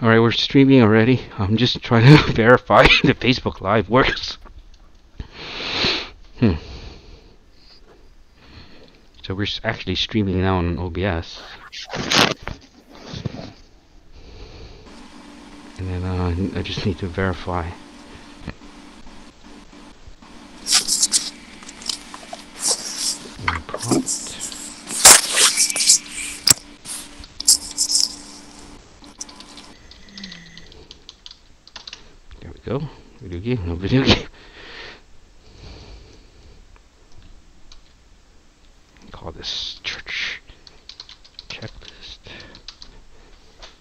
Alright, we're streaming already. I'm just trying to verify the Facebook Live works. Hmm. So we're actually streaming now on OBS. And then I just need to verify. Prompt. There we go. Video game, no video game. Call this church checklist.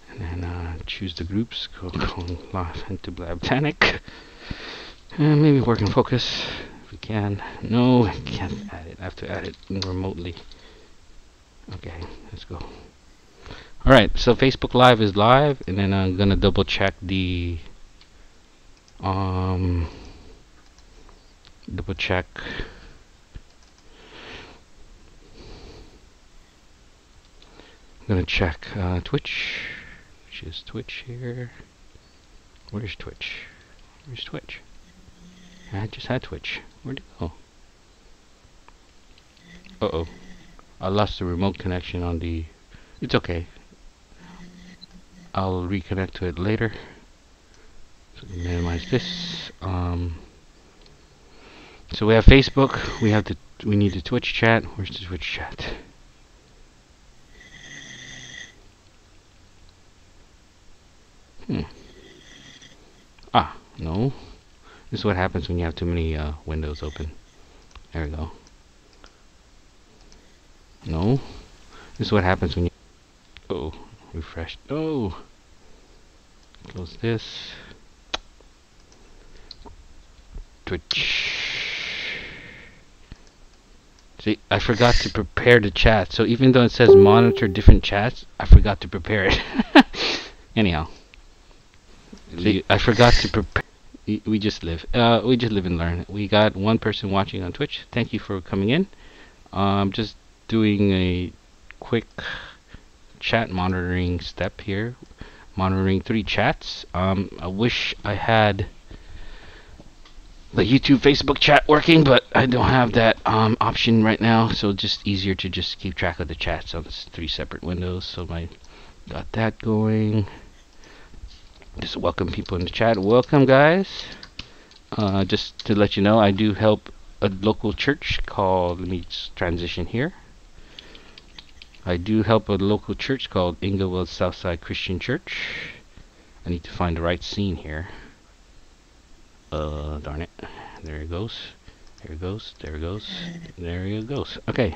And then choose the groups. Go live into Blabtanic. And maybe work in focus if we can. No, I can't add it. I have to add it remotely. Okay, let's go. Alright, so Facebook Live is live, and then I'm gonna double check the I'm gonna check Twitch, which is Twitch here. Where's Twitch? Where's Twitch? I just had Twitch. Where'd it go? Uh-oh. I lost the remote connection on the... It's okay. I'll reconnect to it later. So minimize this. So we have Facebook. We need the Twitch chat. Where's the Twitch chat? Ah, no. This is what happens when you have too many windows open. There we go. No. This is what happens when you... Oh, refresh. Oh! Close this. Twitch. See, I forgot to prepare the chat. So even though it says monitor different chats, I forgot to prepare it. Anyhow. See, I forgot to prepare. We just live and learn. We got one person watching on Twitch. Thank you for coming in. I'm just doing a quick chat monitoring step here. Monitoring 3 chats. I wish I had the YouTube Facebook chat working, but I don't have that option right now, so it's just easier to just keep track of the chats on 3 separate windows. So I got that going. Just welcome people in the chat. Welcome, guys. Just to let you know, I do help a local church called, let me transition here. I do help a local church called Inglewood Southside Christian Church. I need to find the right scene here. Darn it. There it goes. There it goes. There it goes. There it goes. Okay.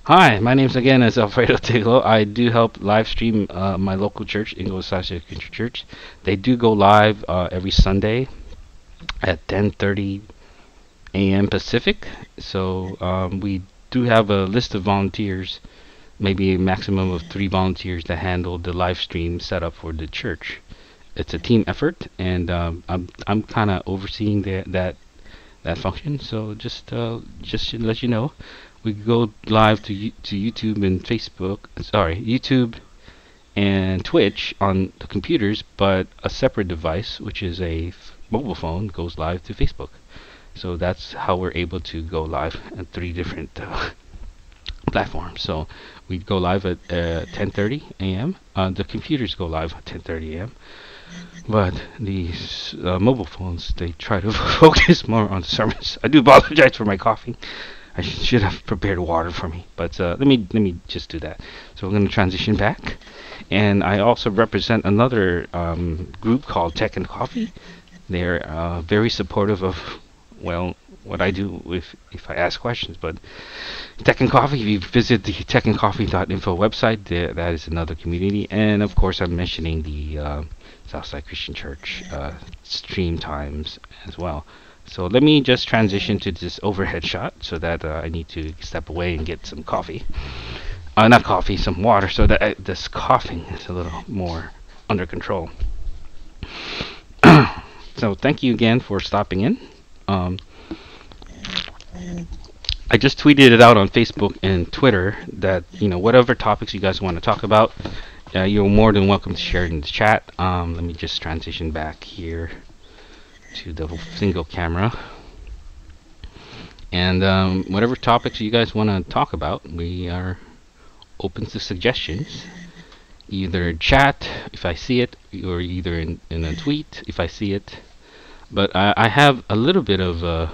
Hi, my name's again is Alfredo Teglo. I do help live stream my local church, Inglewood Southside Christian Church. They do go live every Sunday at 10:30 a.m. Pacific. So we do have a list of volunteers, maybe a maximum of 3 volunteers that handle the live stream setup for the church. It's a team effort, and I'm kind of overseeing that function. So just to let you know, we go live to YouTube and Facebook. Sorry, YouTube and Twitch on the computers, but a separate device, which is a mobile phone, goes live to Facebook. So that's how we're able to go live at 3 different platforms. So we go live at 10:30 a.m. The computers go live at 10:30 a.m. But these mobile phones, they try to focus more on the sermons. I do apologize for my coughing. I should have prepared water for me, but let me just do that. So we're going to transition back, and I also represent another group called Tech and Coffee. They're very supportive of, well, what I do if I ask questions. But Tech and Coffee, if you visit the techandcoffee.info website, that is another community. And of course, I'm mentioning the Southside Christian Church stream times as well. So let me just transition to this overhead shot, so that I need to step away and get some coffee. Not coffee, some water, so that this coughing is a little more under control. So thank you again for stopping in. I just tweeted it out on Facebook and Twitter that, you know, whatever topics you guys want to talk about, you're more than welcome to share it in the chat. Let me just transition back here to the single camera. And whatever topics you guys want to talk about, we are open to suggestions. Either chat if I see it, or either in a tweet if I see it. But I have a little bit of a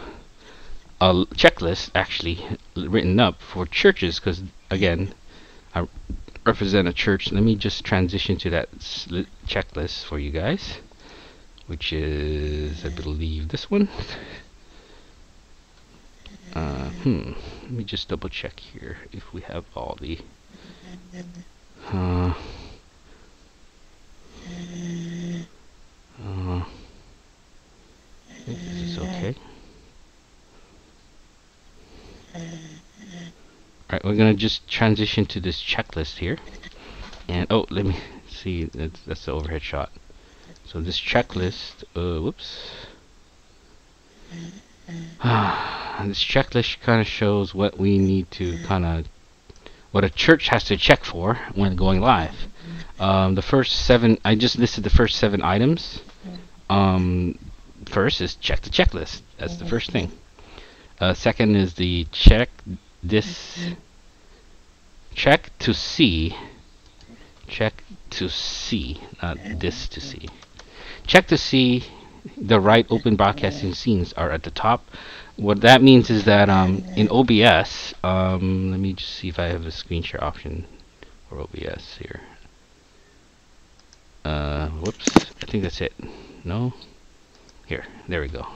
checklist actually written up for churches, because again, I represent a church. Let me just transition to that checklist for you guys, which is, I believe, this one. Let me just double check here if we have all the I think this is okay. Alright, we're gonna just transition to this checklist here. And oh, let me see, that's the overhead shot. So this checklist, whoops. This checklist kind of shows what we need to what a church has to check for when going live. The first 7, I just listed the first 7 items. First is check the checklist. That's the first thing. Second is the check to see. Check to see, not this to see. Check to see the right open broadcasting scenes are at the top. What that means is that in OBS, let me just see if I have a screen share option for OBS here. Whoops, I think that's it. No? Here, there we go.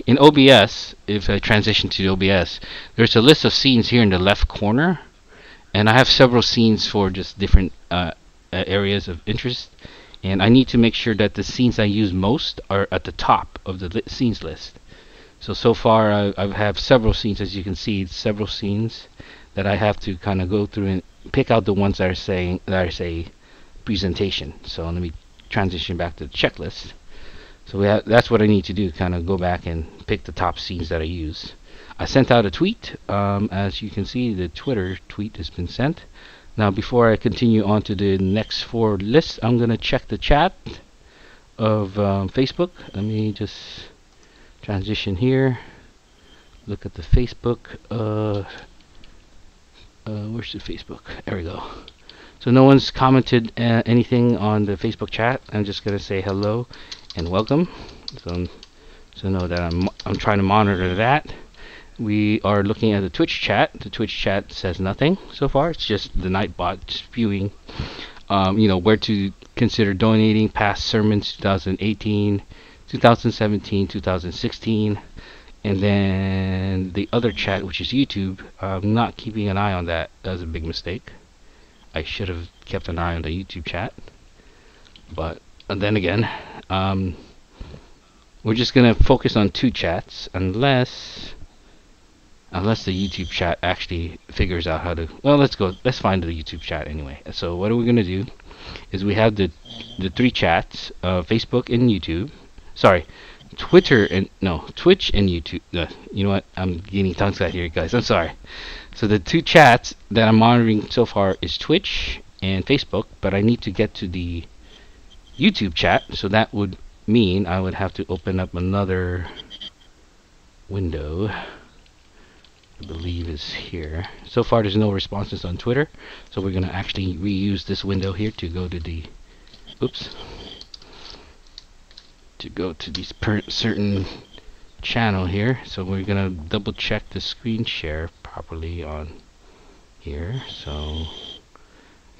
In OBS, if I transition to OBS, there's a list of scenes here in the left corner, and I have several scenes for just different areas of interest, and I need to make sure that the scenes I use most are at the top of the scenes list. So far I have several scenes, as you can see, several scenes that I have to kind of go through and pick out the ones that are say presentation. So let me transition back to the checklist. So that's what I need to do, kind of go back and pick the top scenes that I use. I sent out a tweet. As you can see, the Twitter tweet has been sent. Now before I continue on to the next 4 lists, I'm going to check the chat of Facebook. Let me just transition here. Look at the Facebook. Where's the Facebook? There we go. So no one's commented anything on the Facebook chat. I'm just going to say hello and welcome. So know that I'm trying to monitor that. We are looking at the Twitch chat. The Twitch chat says nothing so far. It's just the Nightbot spewing, where to consider donating, past sermons 2018, 2017, 2016, and then the other chat, which is YouTube. I'm not keeping an eye on that. That was a big mistake. I should have kept an eye on the YouTube chat. But then again, we're just gonna focus on 2 chats, unless the YouTube chat actually figures out how to. Well, let's find the YouTube chat anyway. So what are we gonna do is we have the 3 chats, Facebook and YouTube. Sorry, Twitch and YouTube. You know what? I'm getting tongue-tied here, guys. I'm sorry. So the 2 chats that I'm monitoring so far is Twitch and Facebook, but I need to get to the YouTube chat, so that would mean I would have to open up another window. I believe is here. So far there's no responses on Twitter, so we're gonna actually reuse this window here to go to the this certain channel here. So we're gonna double check the screen share properly on here. So I'm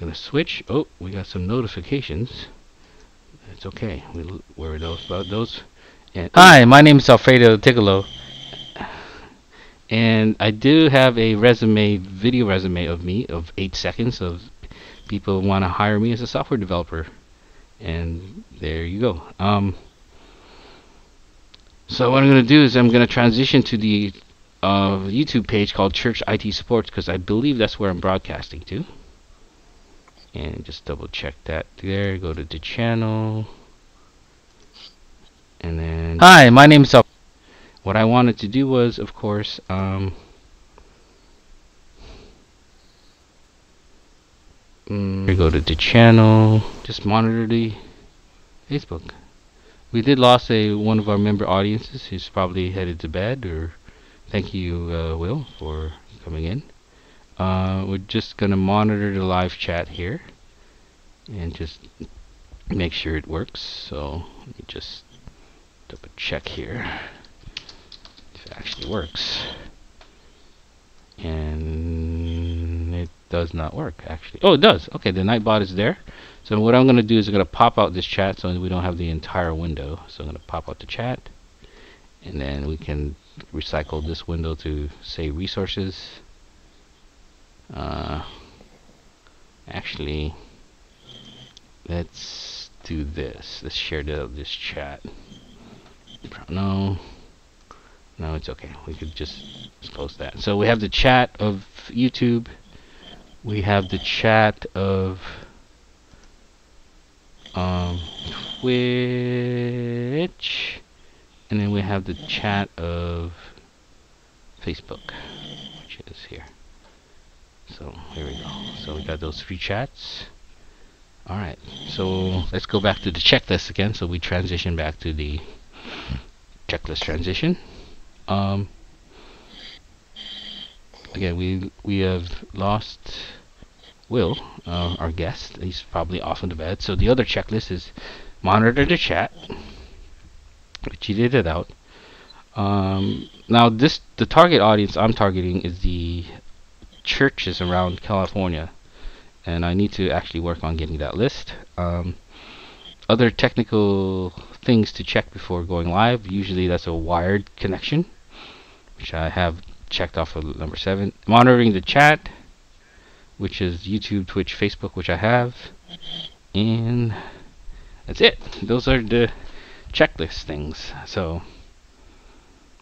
gonna switch. Oh, we got some notifications. It's okay. We'll worry about those. And hi, my name is Alfredo Tigolo, and I do have a video resume of me of 8 seconds of people want to hire me as a software developer, and there you go. So what I'm going to do is I'm going to transition to the YouTube page called Church IT Support, because I believe that's where I'm broadcasting to. And just double check that there. Go to the channel, and then hi, my name is what I wanted to do was, of course, Go to the channel. Just monitor the Facebook. We did lost one of our member audiences. He's probably headed to bed. Or thank you, Will, for coming in. We're just gonna monitor the live chat here and just make sure it works. So let me just double check here if it actually works. And it does not work actually. Oh, it does. Okay, the Nightbot is there. So what I'm going to do is I'm going to pop out this chat so we don't have the entire window. So I'm going to pop out the chat, and then we can recycle this window to say resources. Actually, let's do this. Let's share this chat. No, it's okay. We could just close that. So we have the chat of YouTube. We have the chat of Twitch, and then we have the chat of Facebook, which is here. So here we go. So we got those 3 chats. Alright, so let's go back to the checklist again. So we transition back to the checklist transition. Again, we have lost Will, our guest. He's probably off in the bed. So the other checklist is monitor the chat, which he did it out. Now the target audience I'm targeting is the churches around California, and I need to actually work on getting that list. Other technical things to check before going live. Usually that's a wired connection, which I have checked off of number 7. Monitoring the chat, which is YouTube, Twitch, Facebook, which I have, and that's it. Those are the checklist things. So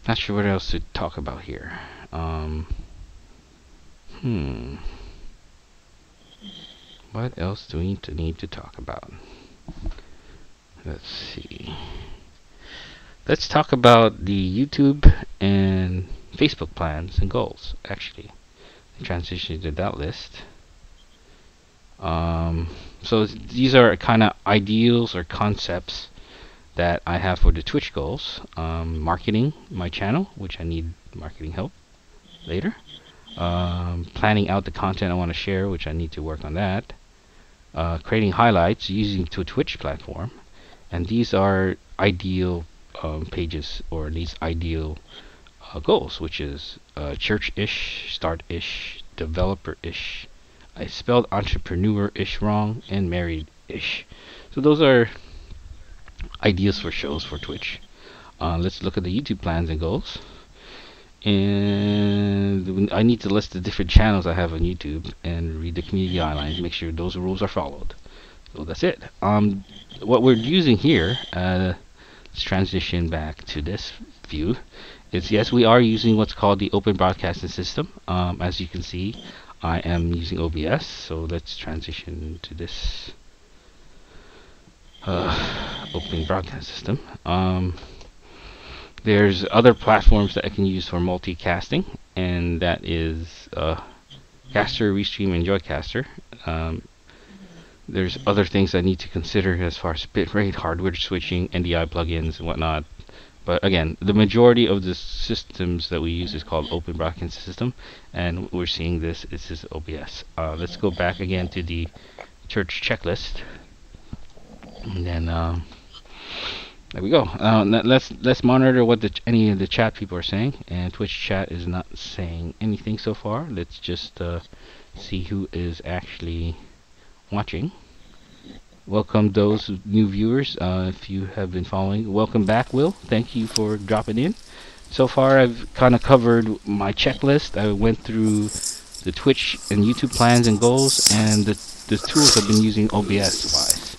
not sure what else to talk about here. What else do we need to talk about? Let's see. Let's talk about the YouTube and Facebook plans and goals. Actually, transition to that list. So these are kind of ideals or concepts that I have for the Twitch goals. Marketing my channel, which I need marketing help later. Planning out the content I want to share, which I need to work on that. Creating highlights using the Twitch platform, and these are ideal pages, or these ideal goals, which is church-ish, start-ish, developer-ish. I spelled entrepreneur-ish wrong, and married-ish. So those are ideas for shows for Twitch. Let's look at the YouTube plans and goals. And I need to list the different channels I have on YouTube and read the community guidelines, make sure those rules are followed. So that's it. What we're using here, let's transition back to this view. Is yes, we are using what's called the Open Broadcasting System. As you can see, I am using OBS. So let's transition to this Open Broadcast System. There's other platforms that I can use for multicasting, and that is Caster, Restream, and Joycaster. There's other things I need to consider as far as bitrate, hardware switching, NDI plugins, and whatnot. But again, the majority of the systems that we use is called Open Broadcast System, and we're seeing this is OBS. Let's go back again to the church checklist, and then there we go. Let's monitor what any of the chat people are saying, and Twitch chat is not saying anything so far. Let's just see who is actually watching. Welcome those new viewers. If you have been following, welcome back, Will. Thank you for dropping in. So far, I've kind of covered my checklist. I went through the Twitch and YouTube plans and goals, and the tools I've been using OBS-wise.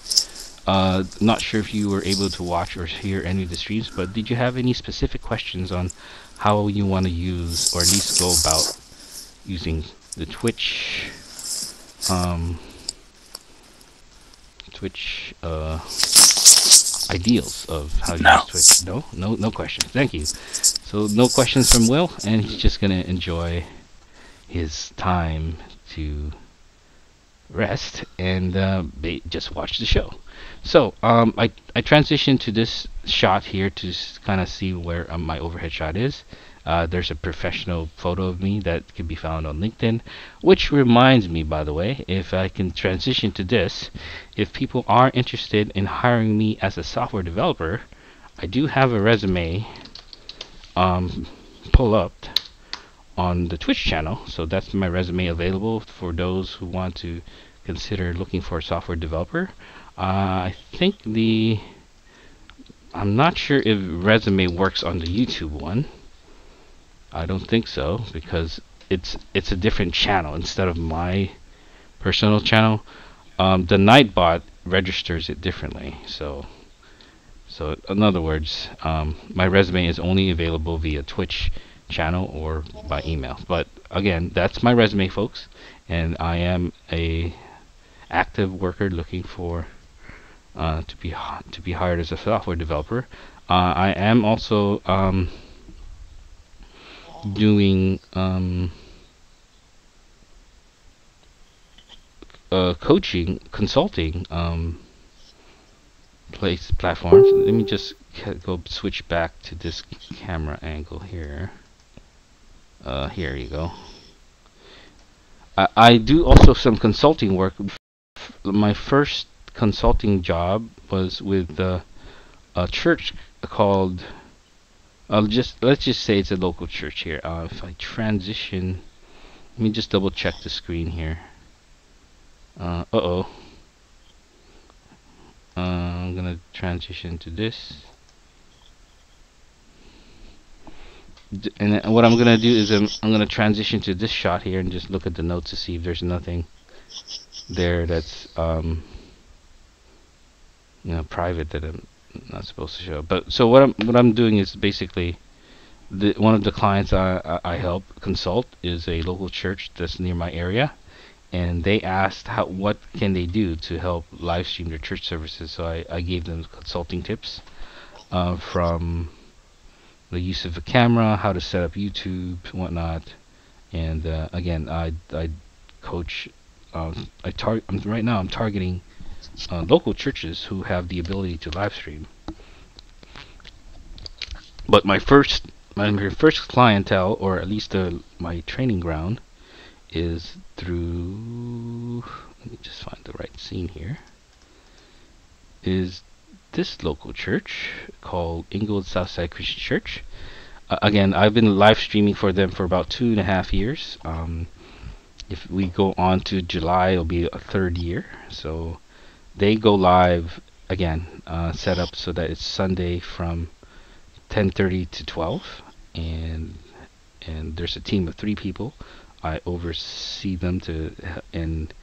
Not sure if you were able to watch or hear any of the streams, but did you have any specific questions on how you want to use, or at least go about using the Twitch ideals of how to use Twitch? No questions. Thank you. So no questions from Will, and he's just gonna enjoy his time to rest and just watch the show. So I transitioned to this shot here to kind of see where my overhead shot is. There's a professional photo of me that can be found on LinkedIn, which reminds me, by the way, if I can transition to this, if people are interested in hiring me as a software developer, I do have a resume pull up on the Twitch channel. So that's my resume available for those who want to consider looking for a software developer. I think I'm not sure if resume works on the YouTube one. I don't think so because it's a different channel instead of my personal channel. The Nightbot registers it differently. So in other words, my resume is only available via Twitch channel or by email. But again, that's my resume, folks, and I am a active worker looking for to be hired as a software developer. I am also doing coaching, consulting platforms. Let me just go switch back to this camera angle here. Here you go. I do also some consulting work. My first consulting job was with a church called. Let's just say it's a local church here. If I transition, let me just double check the screen here. Uh-oh. I'm gonna transition to this. And what I'm gonna do is I'm gonna transition to this shot here and just look at the notes to see if there's nothing there that's private that I'm not supposed to show. But so what I'm doing is basically one of the clients I help consult is a local church that's near my area, and they asked what can they do to help live stream their church services. So I gave them consulting tips from the use of a camera, how to set up YouTube, whatnot. And again, I coach. Right now I'm targeting local churches who have the ability to live stream. But my first clientele, or at least my training ground, is through. Let me just find the right scene here. Is this local church called Southside Christian Church. Again, I've been live streaming for them for about 2.5 years. If we go on to July, it'll be a third year. So they go live again, set up so that it's Sunday from 10:30 to 12, and there's a team of 3 people. I oversee them and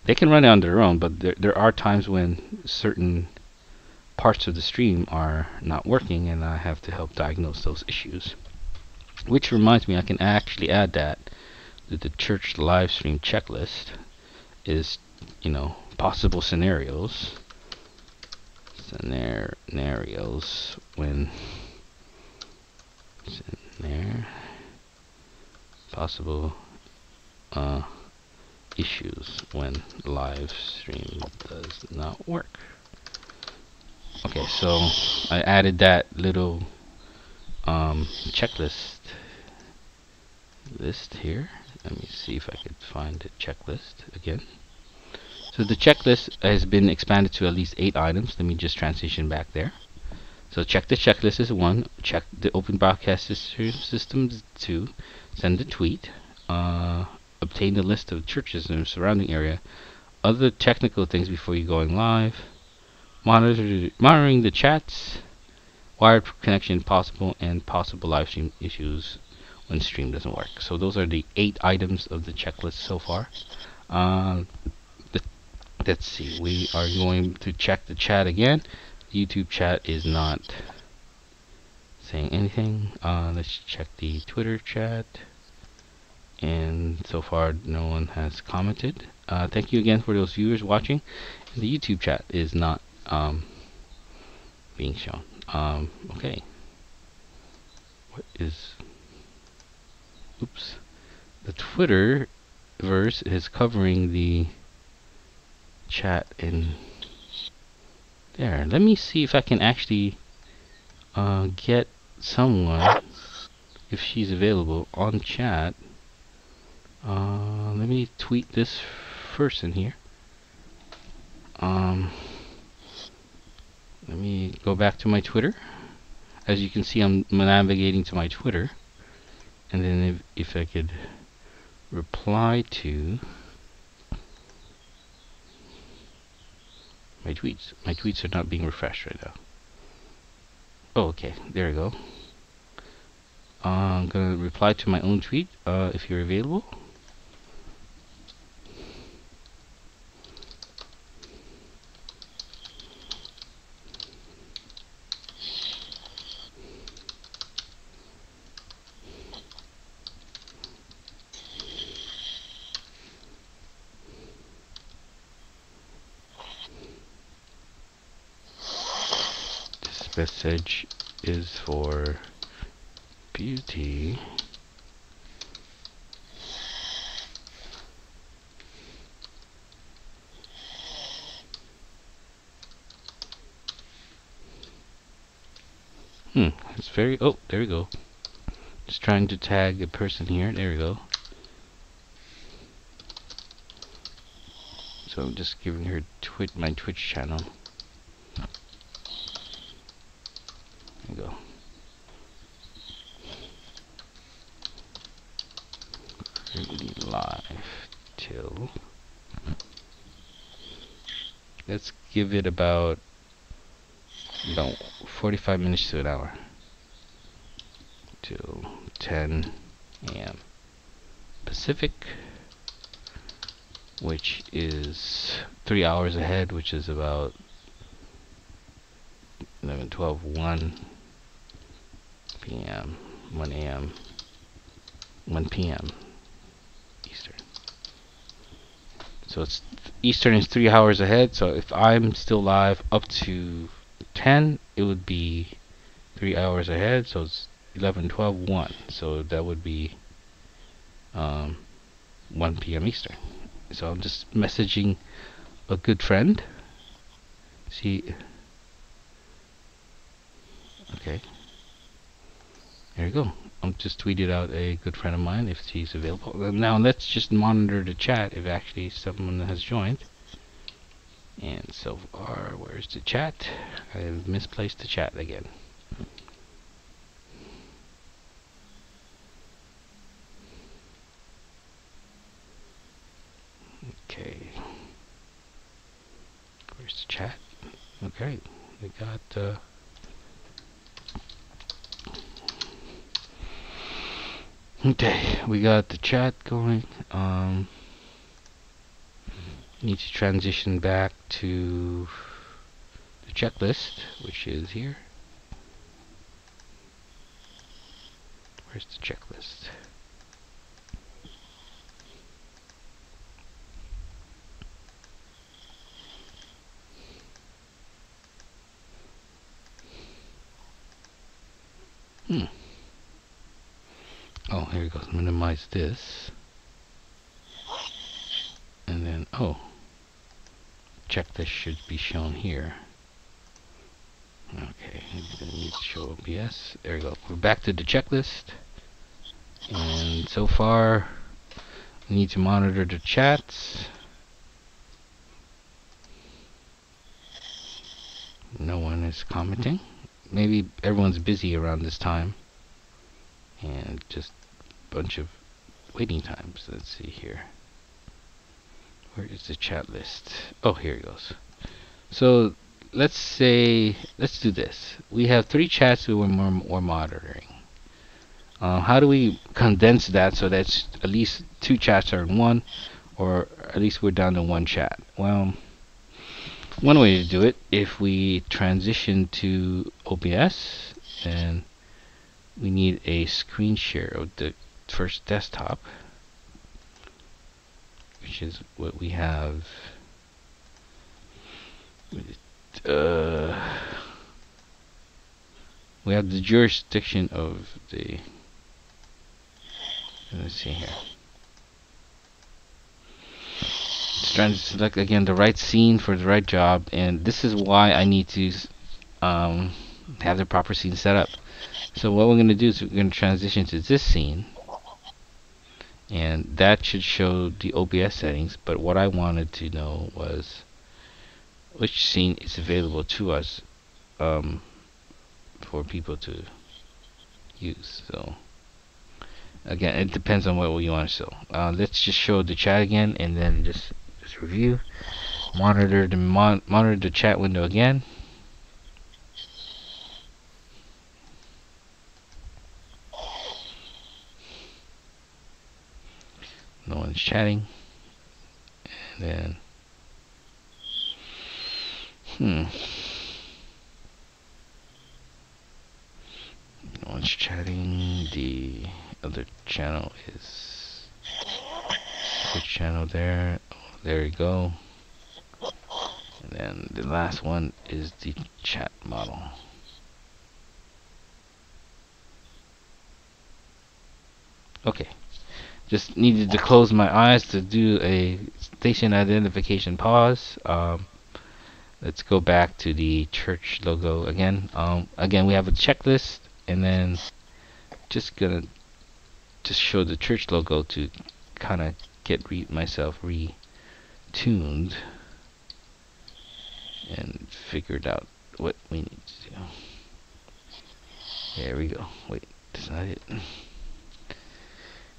they can run it on their own, but there are times when certain parts of the stream are not working, and I have to help diagnose those issues. Which reminds me, I can actually add that to the church live stream checklist is, possible scenarios when possible issues when live stream does not work. Okay, so I added that little checklist list here. Let me see if I could find the checklist again. So the checklist has been expanded to at least 8 items. Let me just transition back there. So check the checklist is 1. Check the open broadcast system 2. Send a tweet. Obtain the list of churches in the surrounding area. Other technical things before you going live. Monitoring the chats. Wired connection possible, and possible live stream issues when stream doesn't work. So those are the 8 items of the checklist so far. Let's see. We are going to check the chat again. The YouTube chat is not saying anything. Let's check the Twitter chat. And so far, no one has commented. Thank you again for those viewers watching. And the YouTube chat is not being shown. Okay. What is... Oops. The Twitterverse is covering the chat in there. Let me see if I can actually get someone, if she's available, on chat. Let me tweet this first in here. Let me go back to my Twitter. As you can see, I'm navigating to my Twitter, and then if I could reply to my tweets. My tweets are not being refreshed right now. Oh, okay, there we go. I'm gonna reply to my own tweet if you're available. This message is for beauty. It's very, oh, there we go. Just trying to tag a person here. There we go. So I'm just giving her my Twitch channel. There we go. Currently live till, let's give it about 45 minutes to an hour. Till 10 a.m. Pacific, which is 3 hours ahead, which is about 11, 12, 1 p.m., 1 a.m., 1 p.m. Eastern. So it's Eastern is 3 hours ahead. So if I'm still live up to 10, it would be 3 hours ahead. So it's 11, 12, 1. So that would be 1 p.m. Eastern. So I'm just messaging a good friend. See. Okay. There you go. I'm just tweeted out a good friend of mine if she's available. Now let's just monitor the chat if actually someone has joined. And so far, where's the chat? I have misplaced the chat again. Okay. Where's the chat? Okay. We got okay, we got the chat going. Need to transition back to the checklist, which is here. Where's the checklist? Oh, here it goes. Minimize this. And then, oh, checklist should be shown here. Okay, we need to show OBS. There we go. We're back to the checklist. And so far, we need to monitor the chats. No one is commenting. Maybe everyone's busy around this time. And just a bunch of waiting times. Let's see here. Where is the chat list? Oh, here it goes. So let's say, let's do this. We have 3 chats we're monitoring. How do we condense that so that's at least 2 chats are in one, or at least we're down to 1 chat? Well, one way to do it, if we transition to OBS, then we need a screen share of the first desktop, which is what we have. We have the jurisdiction of the, let's see here. Let's trying to select again the right scene for the right job, and this is why I need to um, have the proper scene set up. So what we're going to do is we're going to transition to this scene, and that should show the OBS settings. But what I wanted to know was which scene is available to us um, for people to use. So again, it depends on what you want to show. Let's just show the chat again, and then just review. Monitor the chat window again. No one's chatting. And then no one's chatting. The other channel is which channel there? Oh, there you go. And then the last one is the chat model. Okay. Just needed to close my eyes to do a station identification pause. Let's go back to the church logo again. Again, we have a checklist, and then just gonna show the church logo to kind of get myself retuned and figured out what we need to do. There we go. Wait, that's not it.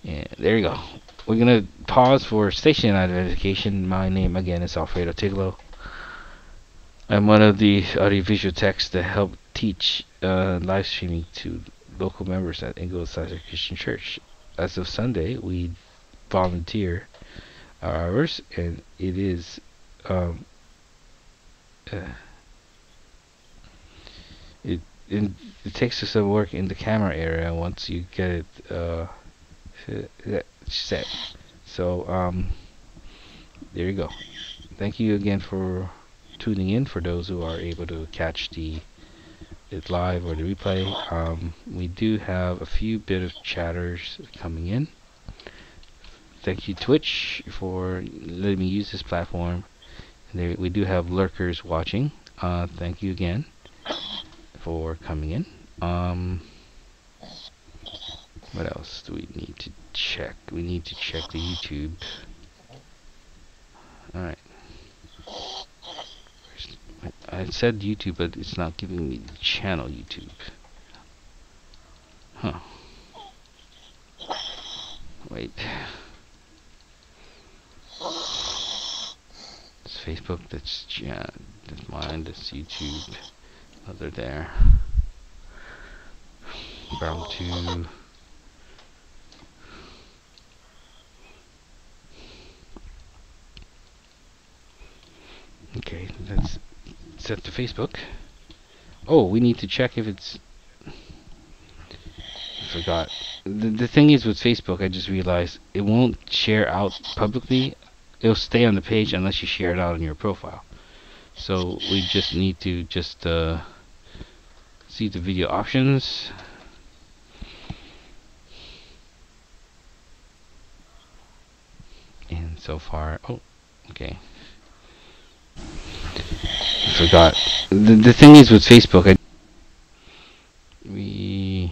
Yeah, there you go. We're gonna pause for station identification. My name again is Alfredo Tiglo. I'm one of the audiovisual techs that help teach live streaming to local members at Southside Christian Church. As of Sunday, we volunteer our hours, and it is it takes some work in the camera area once you get it set. So there you go. Thank you again for tuning in. For those who are able to catch it live or the replay, we do have a few bit of chatters coming in. Thank you, Twitch, for letting me use this platform. We do have lurkers watching. Thank you again for coming in. What else do we need to check? We need to check the YouTube. Alright. I said YouTube, but it's not giving me the channel YouTube. Huh. Wait. It's Facebook, that's mine, that's YouTube. Other there. Brown 2. Okay, that's set to Facebook. Oh, we need to check if it's... I forgot. The thing is with Facebook, I just realized it won't share out publicly. It'll stay on the page unless you share it out on your profile. So we just need to see the video options. And so far, oh, okay. I forgot. The thing is with Facebook, we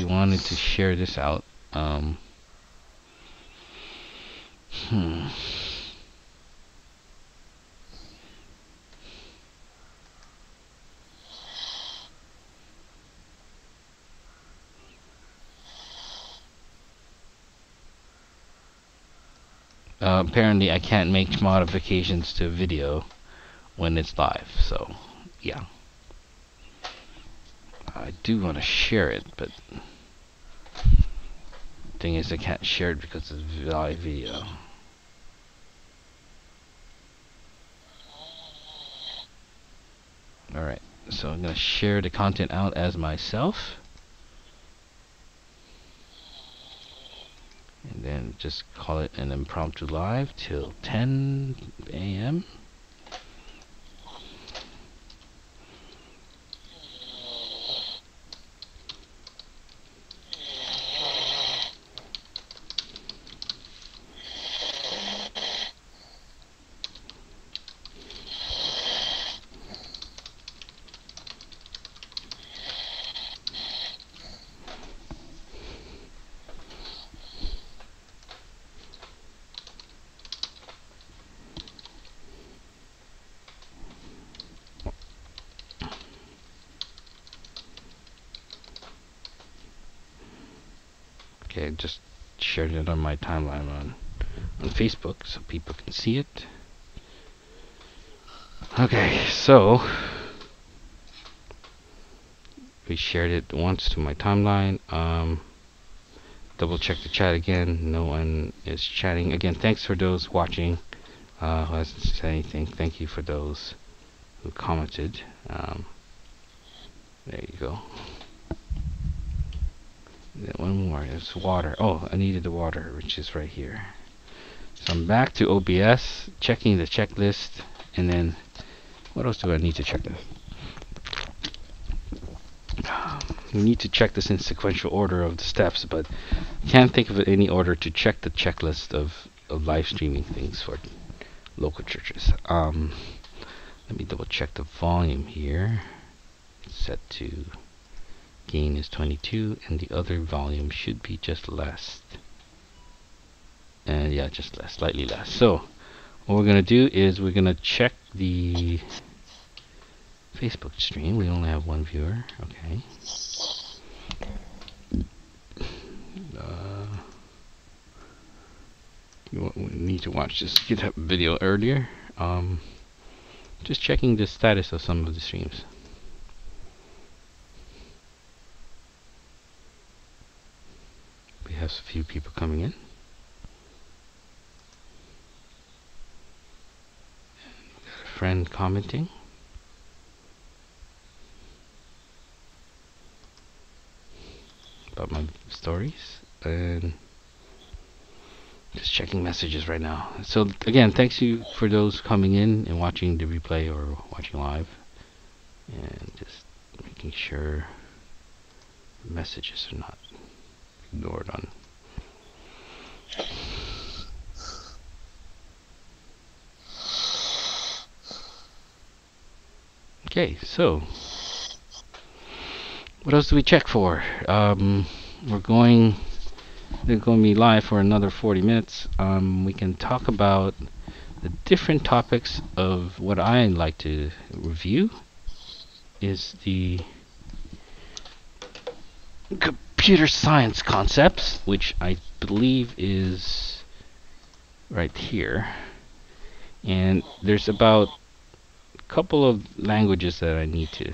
wanted to share this out. Apparently I can't make modifications to video when it's live, so yeah. I do want to share it, but the thing is I can't share it because it's live video. Alright, so I'm going to share the content out as myself. And then just call it an impromptu live till 10 a.m. Okay, I just shared it on my timeline on Facebook so people can see it. Okay, so we shared it once to my timeline. Double check the chat again. No one is chatting. Again, thanks for those watching who hasn't said anything. Thank you for those who commented. There you go. Then one more. There's water. Oh, I needed the water, which is right here. So I'm back to OBS, checking the checklist, and then what else do I need to check this? We need to check this in sequential order of the steps, but can't think of any order to check the checklist of live streaming things for local churches. Let me double check the volume here. It's set to gain is 22, and the other volume should be just less. And yeah, just less, slightly less. So what we're gonna do is we're gonna check the Facebook stream. We only have one viewer. Okay. We need to watch this GitHub video earlier. Just checking the status of some of the streams. We have a few people coming in. Got a friend commenting. About my stories, and just checking messages right now. So again, thanks you for those coming in and watching the replay or watching live, and just making sure messages are not ignored on. Okay, so what else do we check for? They're going to be live for another 40 minutes. We can talk about the different topics of what I like to review is the computer science concepts, which I believe is right here. And there's about a couple of languages that I need to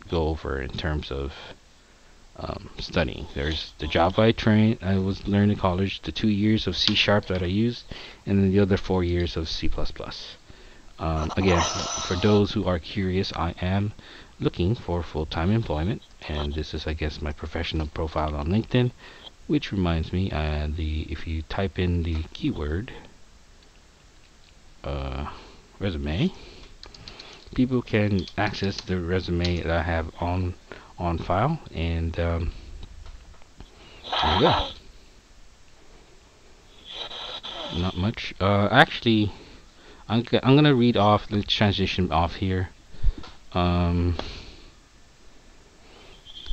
go over in terms of studying. There's the Java I was learning in college, the 2 years of C# that I used, and then the other 4 years of C++. Again, for those who are curious, I am looking for full-time employment, and this is, I guess, my professional profile on LinkedIn, which reminds me, if you type in the keyword resume, people can access the resume that I have on file, and there you go. Not much. Actually, I'm gonna read off. Let's transition off here.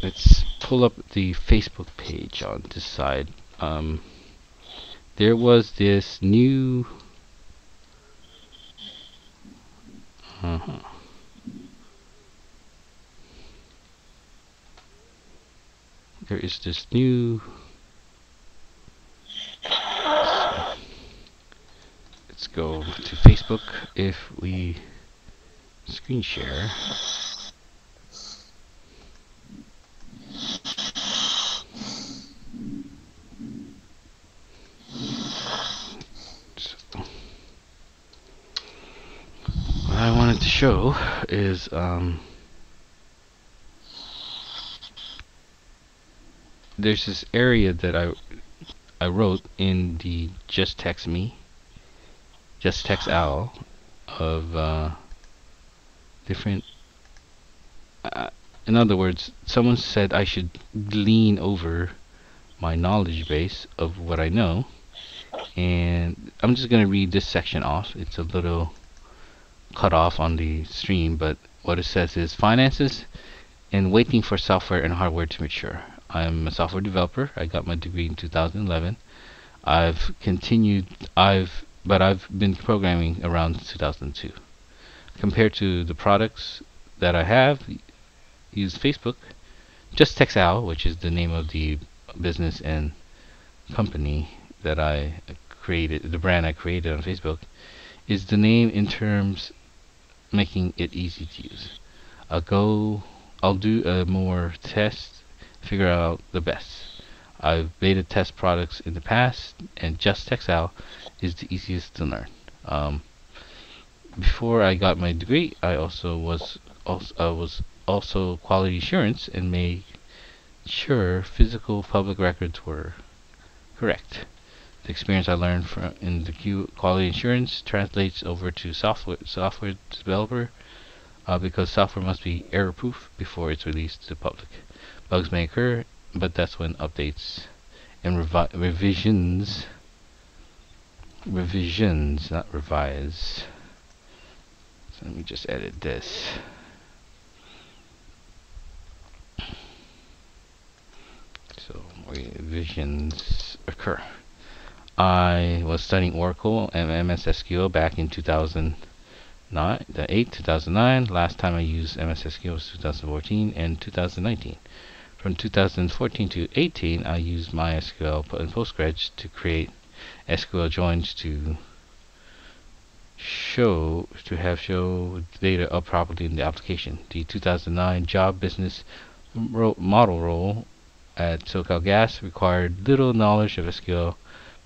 Let's pull up the Facebook page on this side. There was this new. There is this new. Let's go to Facebook. If we screen share. What I wanted to show is there's this area that I wrote in the Just Text Owl of different. In other words, someone said I should glean over my knowledge base of what I know, and I'm just going to read this section off. It's a little cut off on the stream, but what it says is finances and waiting for software and hardware to mature. I'm a software developer. I got my degree in 2011. I've been programming around 2002. Compared to the products that I have, use Facebook, Just Text Owl, which is the name of the business and company that I created, the brand I created on Facebook, is the name in terms making it easy to use. I'll do a more test, figure out the best. I've beta test products in the past, and Just Textile is the easiest to learn. Um, Before I got my degree, I was also quality assurance and made sure physical public records were correct. The experience I learned from in the quality assurance translates over to software developer because software must be error-proof before it's released to the public. Bugs may occur, but that's when updates and revisions, not revise. So let me just edit this. So revisions occur. I was studying Oracle and MS SQL back in 2009. Last time I used MS SQL was 2014 and 2019. From 2014 to 18, I used MySQL and Postgres to create SQL joins to show data up properly in the application. The 2009 job business model role at SoCalGas required little knowledge of SQL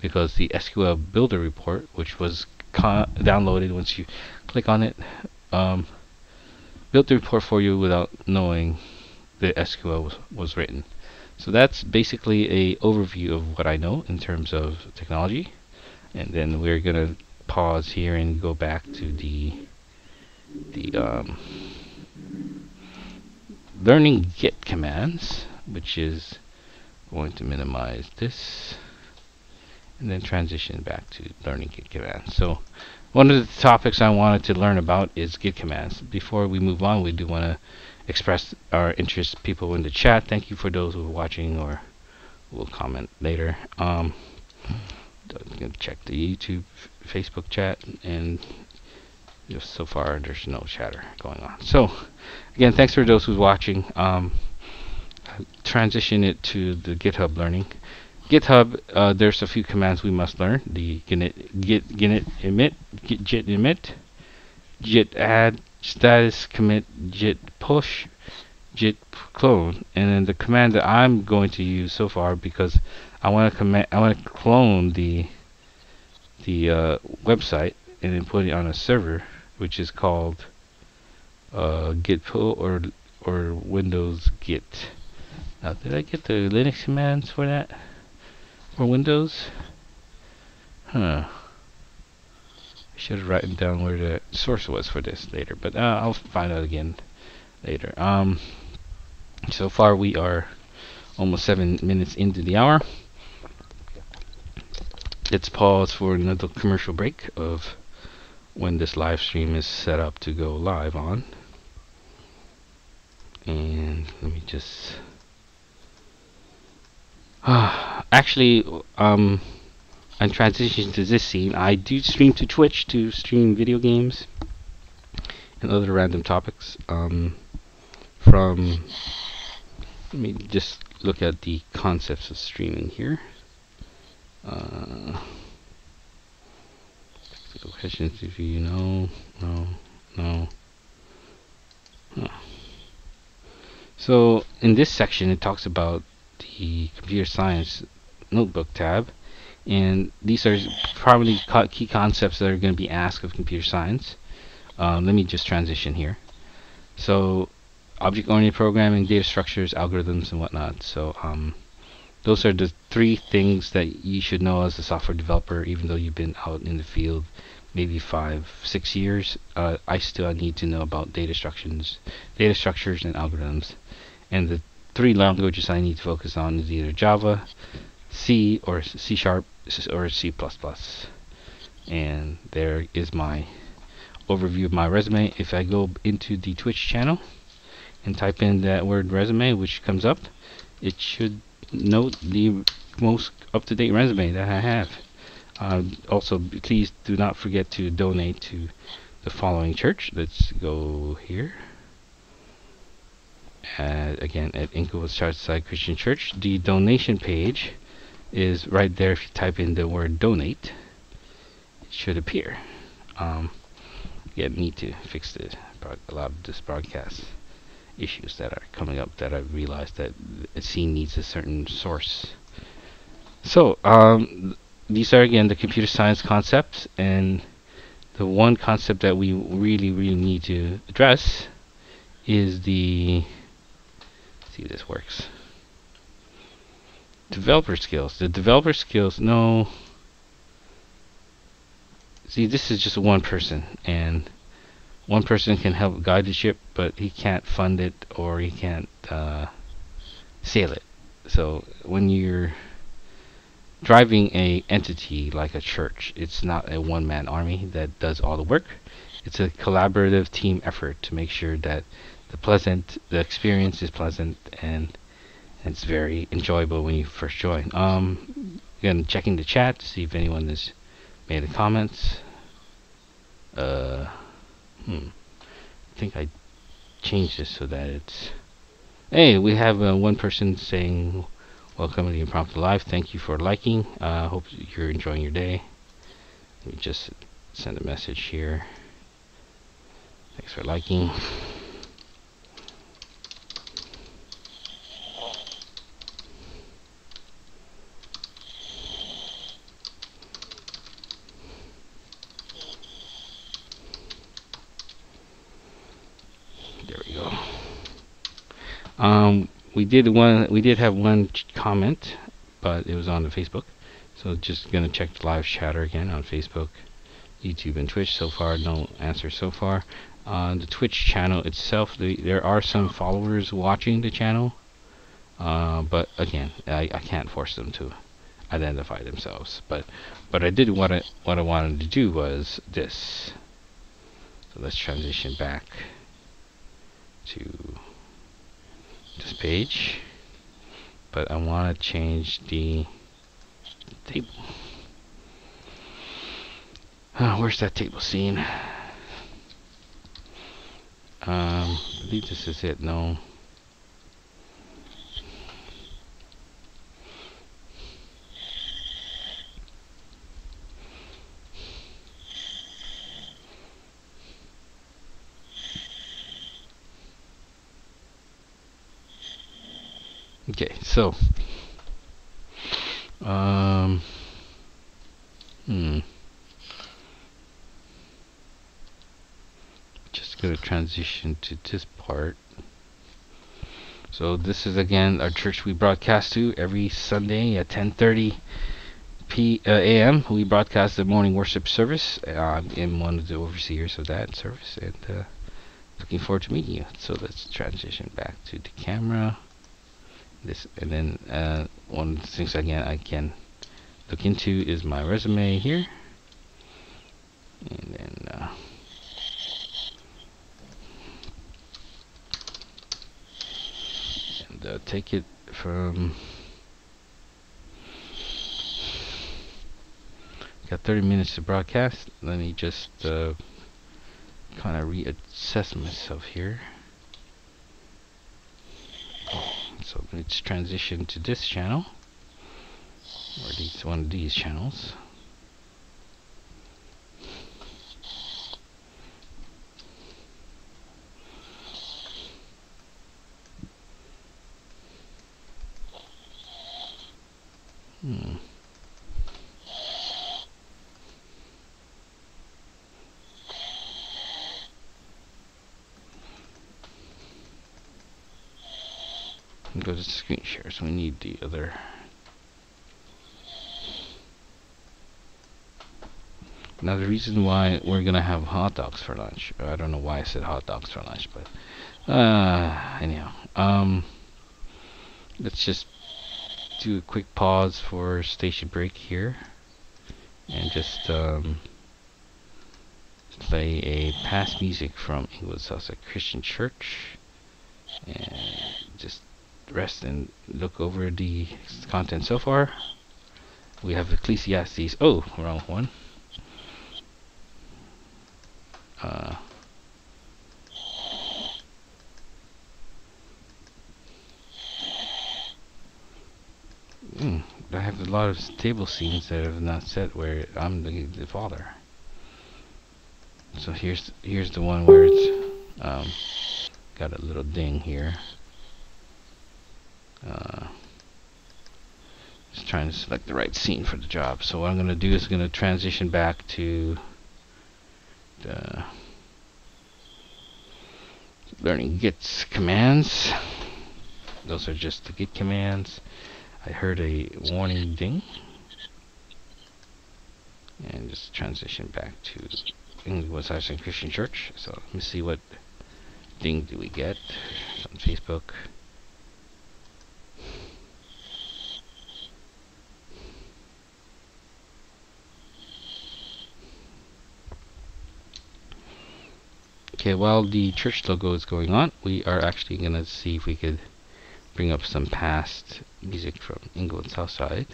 because the SQL Builder report, which was downloaded once you click on it, built the report for you without knowing the SQL was written. So that's basically a overview of what I know in terms of technology, and then we're gonna pause here and go back to the learning Git commands, which is going to minimize this and then transition back to learning Git commands. So one of the topics I wanted to learn about is Git commands. Before we move on, we do want to express our interest, people in the chat. Thank you for those who are watching or will comment later. I'm gonna check the YouTube, Facebook chat, and just so far there's no chatter going on. So again, thanks for those who's watching. Transition it to the GitHub learning. GitHub, there's a few commands we must learn. The git emit, git add, status commit, git push, git clone, and then the command that I'm going to use so far, because I want to clone the website and then put it on a server, which is called git pull or Windows git. Now, did I get the Linux commands for that? For Windows? Huh. I should have written down where the source was for this later, but I'll find out again later. So far we are almost 7 minutes into the hour. Let's pause for another commercial break of when this live stream is set up to go live on. And let me just actually, I'm transitioning to this scene. I do stream to Twitch to stream video games and other random topics. Let me just look at the concepts of streaming here. Questions if you know. No. Huh. So in this section it talks about the computer science notebook tab, and these are probably key concepts that are going to be asked of computer science. Let me just transition here. So object-oriented programming, data structures, algorithms, and whatnot. So those are the 3 things that you should know as a software developer. Even though you've been out in the field maybe 5-6 years, I still need to know about data structures and algorithms. And the 3 languages I need to focus on is either Java, C, or C#, or C++. And there is my overview of my resume. If I go into the Twitch channel and type in that word resume, which comes up, it should note the most up-to-date resume that I have. Also, please do not forget to donate to the following church. Let's go here. Again, at Inglewood Southside Christian Church. The donation page is right there. If you type in the word donate, it should appear. Yeah, need to fix a lot of this broadcast issues that are coming up, that I realized that a scene needs a certain source. So, these are again the computer science concepts, and the one concept that we really, really need to address is the, let's see if this works, developer skills. The developer skills, no, see, this is just one person, and one person can help guide the ship, but he can't fund it, or he can't sail it. So when you're driving a entity like a church, it's not a one-man army that does all the work. It's a collaborative team effort to make sure that the experience is pleasant, and it's very enjoyable when you first join. Again, checking the chat to see if anyone has made a comments. I think I changed this so that it's. Hey, we have one person saying, "Welcome to the Impromptu Live. Thank you for liking. Hope you're enjoying your day." Let me just send a message here. Thanks for liking. There we go. We did have one comment, but it was on the Facebook. So just gonna check the live chatter again on Facebook, YouTube, and Twitch. So far, no answer so far. On the Twitch channel itself, there are some followers watching the channel, but again, I can't force them to identify themselves. But I did what I wanted to do was this. So let's transition back to this page, but I want to change the table. Where's that table scene? I believe this is it. No. Okay, so just gonna transition to this part. So this is again our church we broadcast to every Sunday at 10:30 a.m. We broadcast the morning worship service. I'm one of the overseers of that service, and looking forward to meeting you. So let's transition back to the camera. This, and then one of the things again I can look into is my resume here, and then take it from. Got 30 minutes to broadcast. Let me just kind of reassess myself here. So let's transition to this channel, or one of these channels. Go to screen share, so we need the other. Now the reason why we're gonna have hot dogs for lunch, I don't know why I said hot dogs for lunch, but anyhow, let's just do a quick pause for station break here, and just play a past music from Inglewood Southside Christian Church, and just rest and look over the content so far. We have Ecclesiastes. Oh, wrong one. I have the lot of table scenes that have not set where I'm the father. So here's the one where it's got a little ding here. Just trying to select the right scene for the job. So what I'm going to do is going to transition back to the learning Git commands. Those are just the Git commands. I heard a warning ding. And just transition back to English Southside Christian Church. So let me see what ding do we get on Facebook. Okay, while the church logo is going on, we are actually going to see if we could bring up some past music from Inglewood Southside.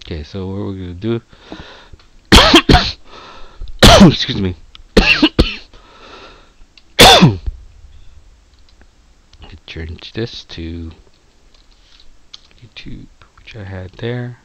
Okay, so what we're gonna do, excuse me, change this to YouTube, which I had there.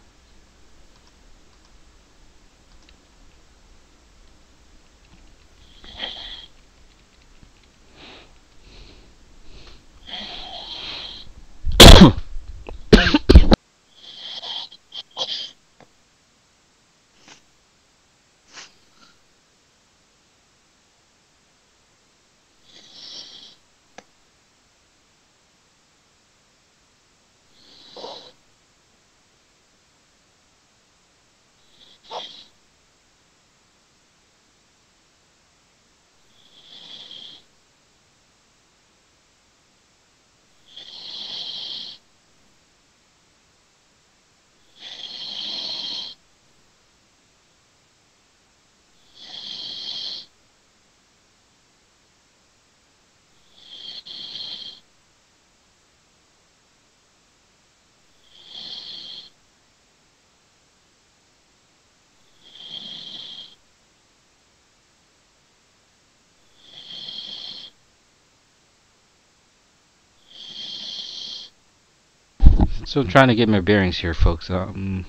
So I'm trying to get my bearings here, folks. Trying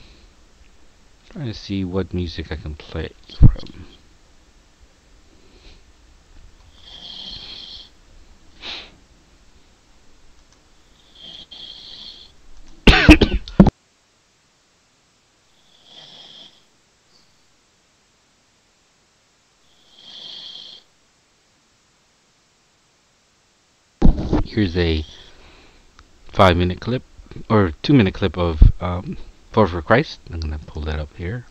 to see what music I can play from. Here's a 5-minute clip, or 2-minute clip of For Christ. I'm gonna pull that up here.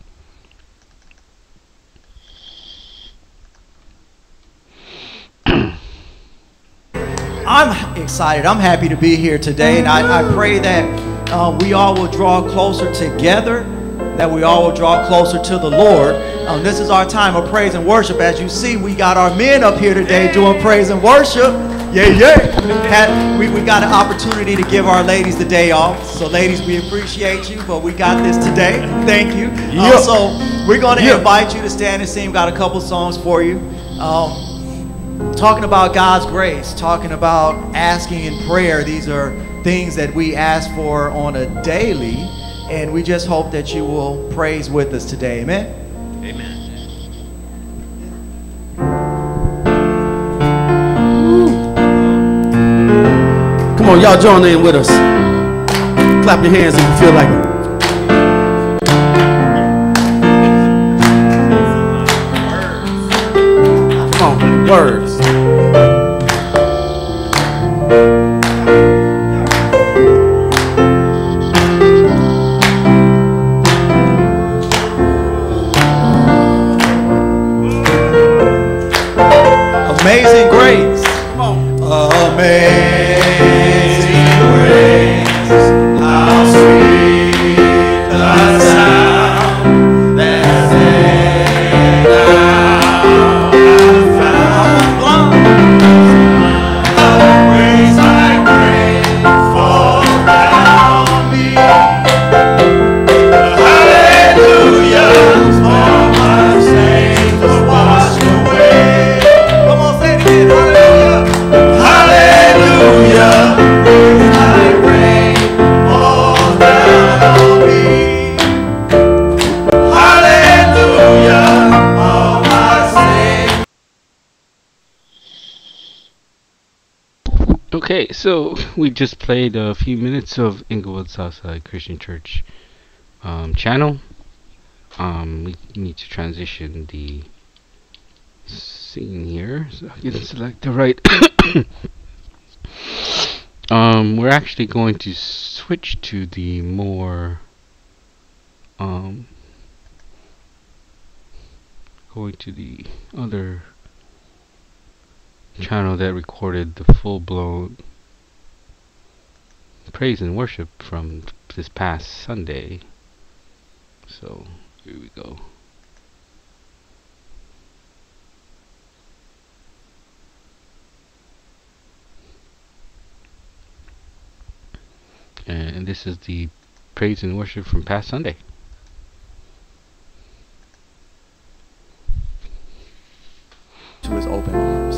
I'm excited. I'm happy to be here today, and I pray that we all will draw closer together, that we all will draw closer to the Lord. This is our time of praise and worship. As you see, we got our men up here today doing praise and worship. Yeah. We got an opportunity to give our ladies the day off. So ladies, we appreciate you, but we got this today. Thank you. So we're going to invite you to stand and sing. We've got a couple songs for you. Talking about God's grace, talking about asking in prayer. These are things that we ask for on a daily, and we just hope that you will praise with us today. Amen? Amen. Come on, y'all join in with us. Clap your hands if you feel like it. Come on, words. Okay, so we just played a few minutes of Inglewood Southside Christian Church channel. We need to transition the scene here, so I can select the right. We're actually going to switch to the more going to the other channel that recorded the full-blown praise and worship from this past Sunday. So here we go. And this is the praise and worship from past Sunday. To his open arms.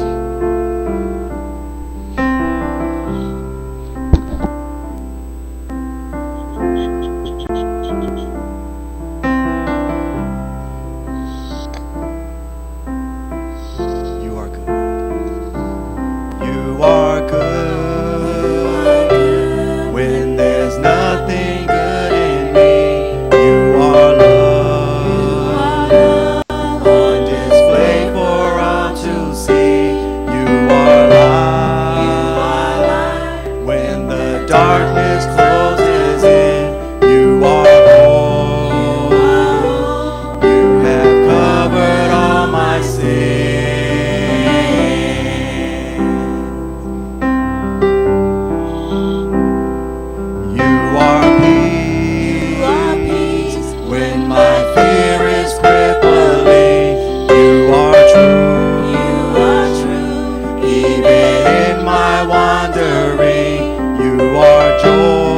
You are good. You are good. When there's nothing good in me, you are love. On display for all to see. You are light. When the darkness closes in, you are hope. You have covered all my sins. You are peace. When my fear is crippling, you are true. Even in my wandering, you are joy.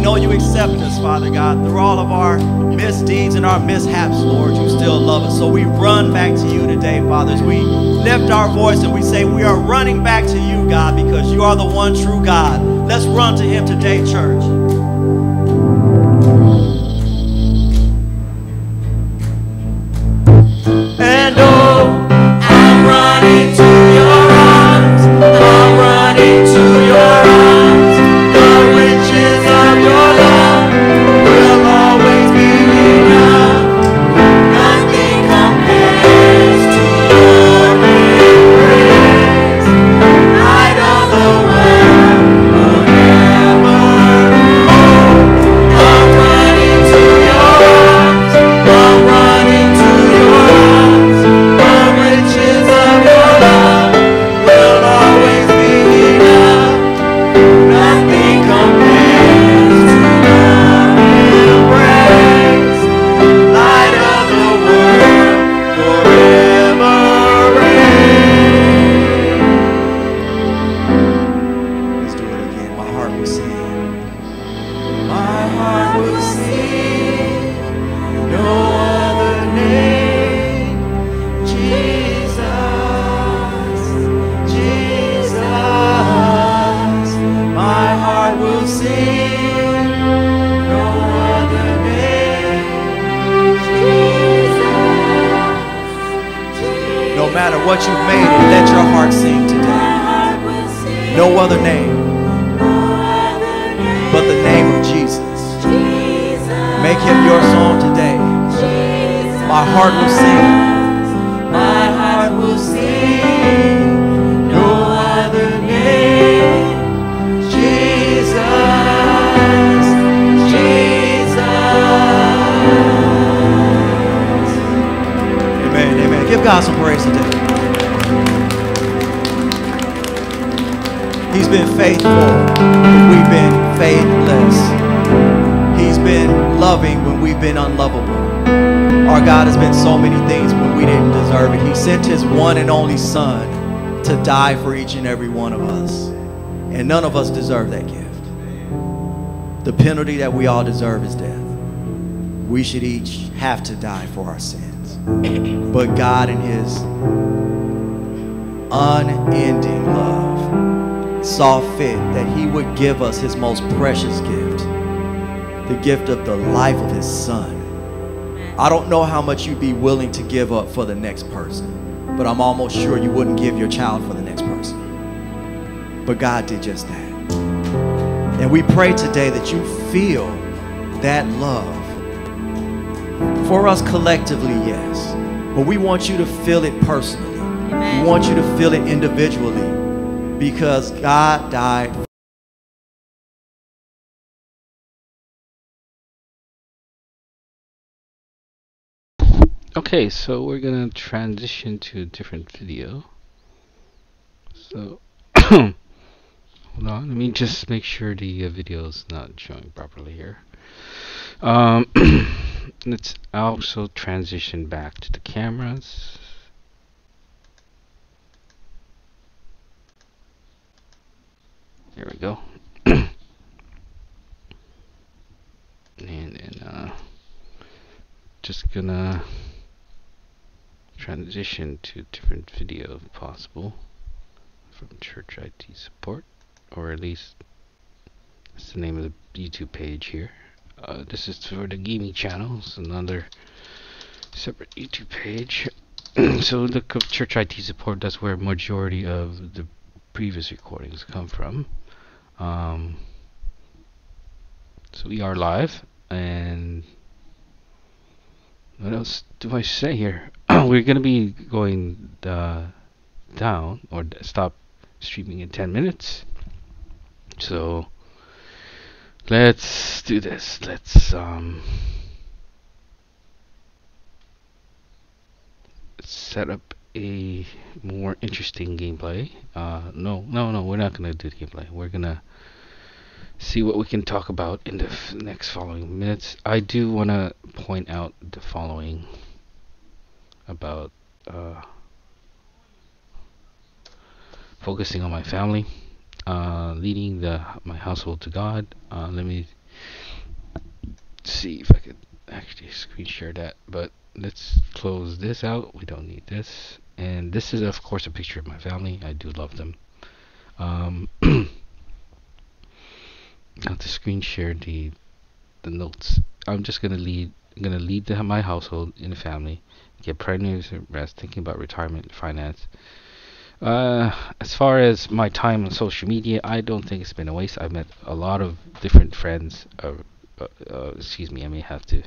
know you accept us, Father God. Through all of our misdeeds and our mishaps, Lord, you still love us. So we run back to you today, Father, as we lift our voice and we say we are running back to you, God, because you are the one true God. Let's run to him today, church. And oh, I'm running to your arms. I'm running to your arms. The riches of your love will always be enough. Nothing compares to your embrace. Light of the world forever. Oh, I'm running to your arms. I'm running to your arms. The riches of your love will always be enough. Nothing compares to your embrace. Light of the world forever reign. Let's do it again. My heart will sing. My heart will sing. No other name. Jesus. Jesus. My heart will sing. No other name. Jesus. No matter what you've made it, let your heart sing today. No other name but the name of Jesus. Make him your song today. My heart will sing. My heart will sing. No other name. Jesus. Jesus. Amen. Amen. Give God some praise today. He's been faithful when we've been faithless. He's been loving when we've been unlovable. Our God has been so many things when we didn't deserve it. He sent his one and only Son to die for each and every one of us. And none of us deserve that gift. The penalty that we all deserve is death. We should each have to die for our sins. But God, in his unending love, saw fit that he would give us his most precious gift, the gift of the life of his Son. I don't know how much you'd be willing to give up for the next person, but I'm almost sure you wouldn't give your child for the next person. But God did just that. And we pray today that you feel that love. For us collectively, yes, but we want you to feel it personally. Amen. We want you to feel it individually, because God died. Okay, so we're gonna transition to a different video. So, hold on, let me just make sure the video is not showing properly here. Let's also transition back to the cameras. There we go. And then just gonna transition to a different video if possible from Church IT Support, or at least that's the name of the YouTube page here. This is for the gaming channel. It's another separate YouTube page. So look up Church IT Support. That's where majority of the previous recordings come from. So we are live, and what else do I say here? We're gonna be going down or stop streaming in 10 minutes. So let's do this. Let's set up a more interesting gameplay. No, we're not gonna do the gameplay. We're gonna see what we can talk about in the next following minutes. I do want to point out the following about focusing on my family, leading my household to God. Let me see if I could actually screen share that. But let's close this out. We don't need this. And this is, of course, a picture of my family. I do love them. Now to screen share the notes. I'm just gonna lead my household in the family, get pregnant, rest, thinking about retirement, finance. As far as my time on social media, I don't think it's been a waste. I've met a lot of different friends. Excuse me, I may have to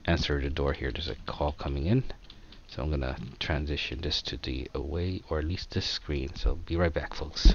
answer the door here. There's a call coming in. So I'm gonna transition this to the away, or at least this screen. So be right back, folks.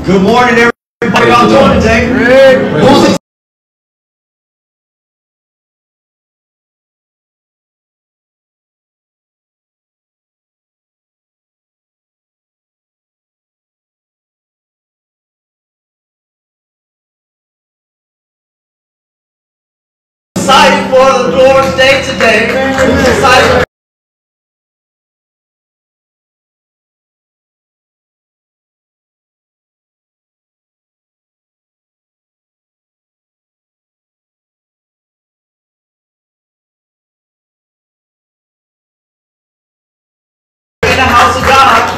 Good morning, everybody. How y'all doing today? Who's excited for the Lord's Day today? Who's excited? In the house of God.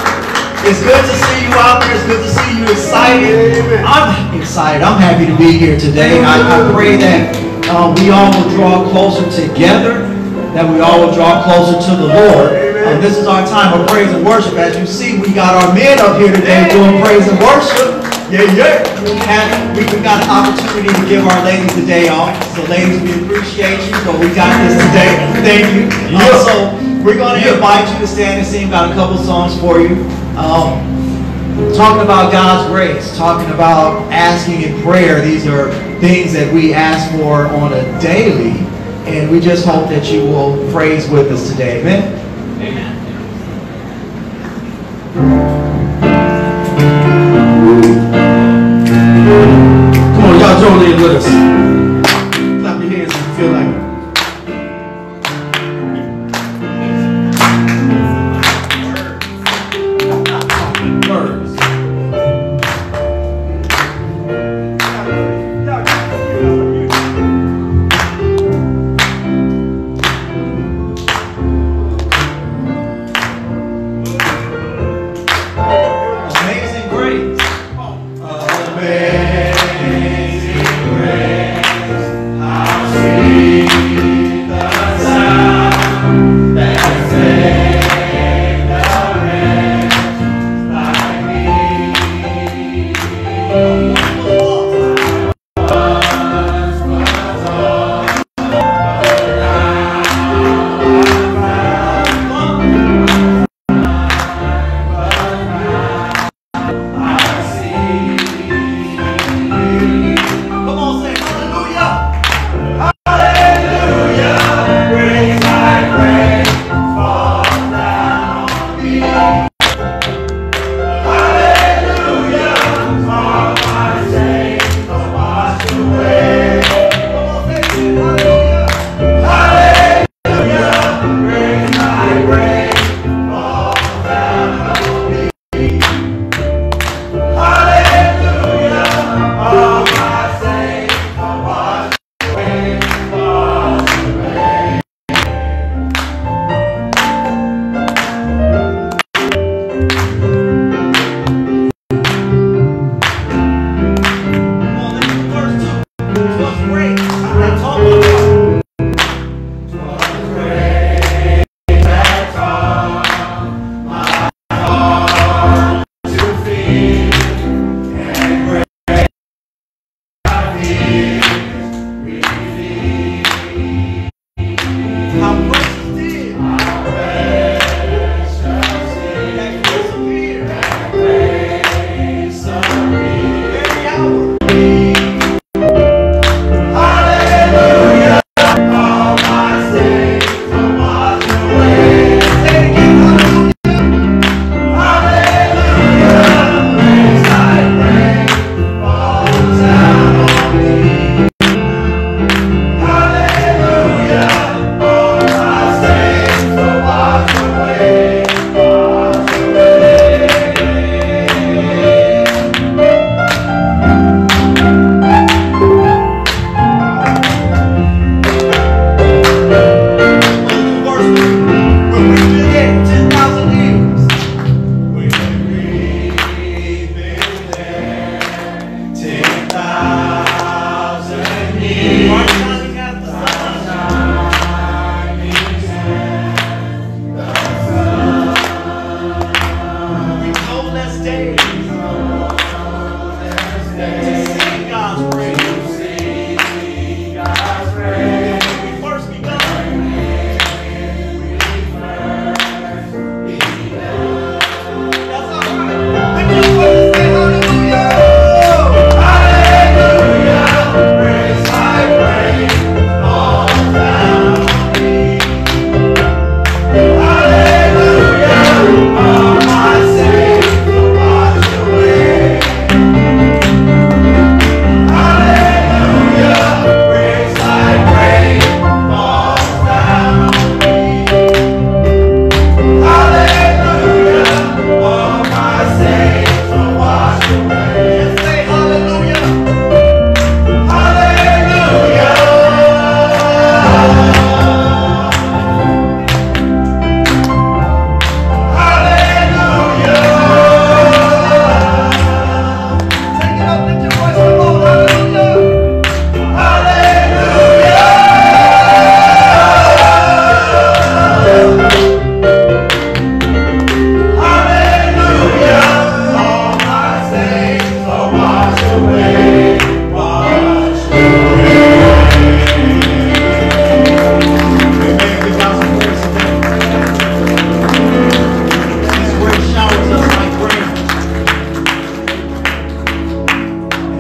It's good to see you out there. It's good to see you excited. I'm excited. I'm happy to be here today. I pray that we all will draw closer together, that we all will draw closer to the Lord. This is our time of praise and worship. As you see, we got our men up here today doing praise and worship. Yeah. And we've got an opportunity to give our ladies the day off. So ladies, we appreciate you, but we got this today. Thank you. So we're going to invite you to stand and sing. Got a couple songs for you. Talking about God's grace, talking about asking in prayer. These are things that we ask for on a daily, and we just hope that you will praise with us today. Amen? Amen. Come on, y'all join in with us. Clap your hands if you feel like it. Amazing grace. Amazing grace.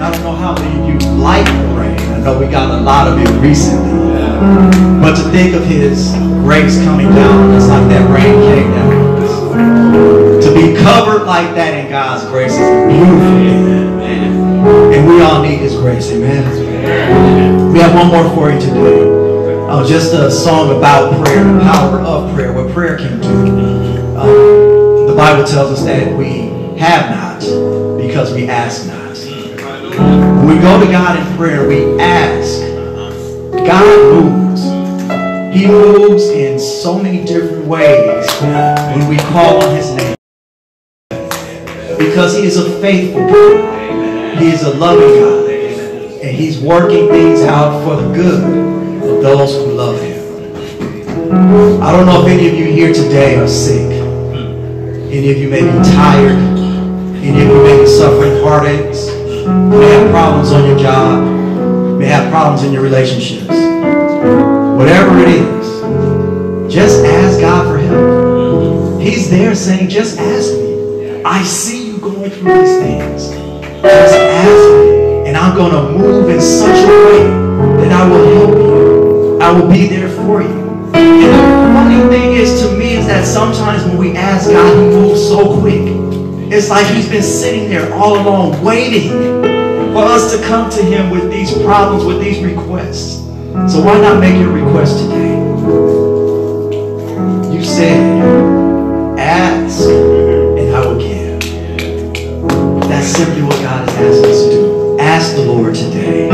I don't know how many of you like the rain. I know we got a lot of it recently. But to think of His grace coming down on us like that rain came down on us. To be covered like that in God's grace is a beautiful thing. And we all need His grace. Amen. We have one more for you today. Just a song about prayer, the power of prayer, what prayer can do. The Bible tells us that we have not because we ask not. When we go to God in prayer, we ask. God moves. He moves in so many different ways when we call on His name. Because He is a faithful God. He is a loving God. And He's working things out for the good of those who love Him. I don't know if any of you here today are sick. Any of you may be tired. Any of you may be suffering heartaches. You may have problems on your job. You may have problems in your relationships. Whatever it is, just ask God for help. He's there saying, just ask me. I see you going through these things. Just ask me. And I'm going to move in such a way that I will help you. I will be there for you. And the funny thing is to me is that sometimes when we ask God, He moves so quick. It's like He's been sitting there all along waiting for us to come to Him with these problems, with these requests. So why not make your request today? You said, ask and I will give. That's simply what God is asking us to do. Ask the Lord today.